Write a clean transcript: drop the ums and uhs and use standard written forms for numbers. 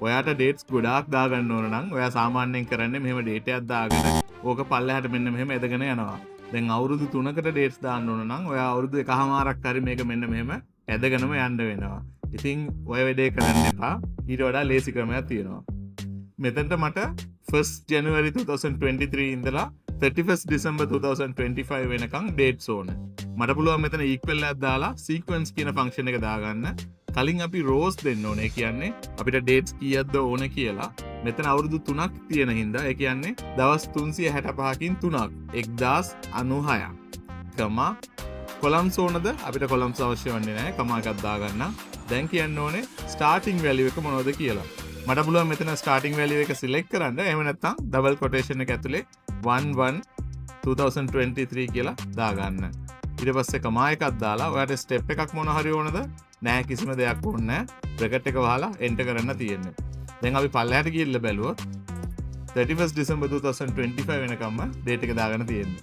ඔයාට ඩේට්ස් ගොඩාක් දාගන්න ඕන නම් ඔයා සාමාන්‍යයෙන් කරන්නේ මෙහෙම ඩේට් එකක් දාගෙන ඕක පල්ලෙහාට මෙන්න මෙහෙම ඇදගෙන යනවා. දැන් අවුරුදු 3කට ඩේට්ස් දාන්න ඕන නම් ඔයා අවුරුදු එකහමාරක් හරි මේක මෙන්න මෙහෙම ඇදගෙනම යන්න වෙනවා. ඉතින් ඔය වැඩේ කරන්න එපා. ඊට වඩා ලේසි ක්‍රමයක් තියෙනවා. මෙතනට මට 1st January 2023 ඉඳලා 31st December 2025 වෙනකන් ඩේට්ස් ඕන. මට පුළුවන් මෙතන equal එකක් දාලා sequence කියන ෆන්ක්ෂන් එක දාගන්න. කලින් අපි rows දෙන්න ඕනේ. කියන්නේ අපිට dates කීයක්ද ඕන කියලා. මෙතන අවුරුදු 3ක් තියෙන හින්දා ඒ කියන්නේ දවස් 365කින් 3ක් 1096. කමා columns ඕනද? අපිට columns අවශ්‍ය වන්නේ නැහැ. කමා එකක් දාගන්න. දැන් කියන්න ඕනේ starting value එක මොනවද කියලා. මට පුළුවන් මෙතන starting value එක select කරන්න. එහෙම නැත්නම් double quotation එක ඇතුලේ 1/1/2023 කියලා දාගන්න. ඊට පස්සේ කමා එකක් දාලා ඔයාට step එකක් මොන හරි ඕනද? නෑ කිසිම දෙයක් ඕනේ නෑ. bracket එක වහලා enter කරන්න තියෙන්නේ. දැන් අපි පල්ලෙහාට ගිහිල්ලා බැලුවොත් 31st December 2025 වෙනකම්ම date එක දාගෙන තියෙන්නේ.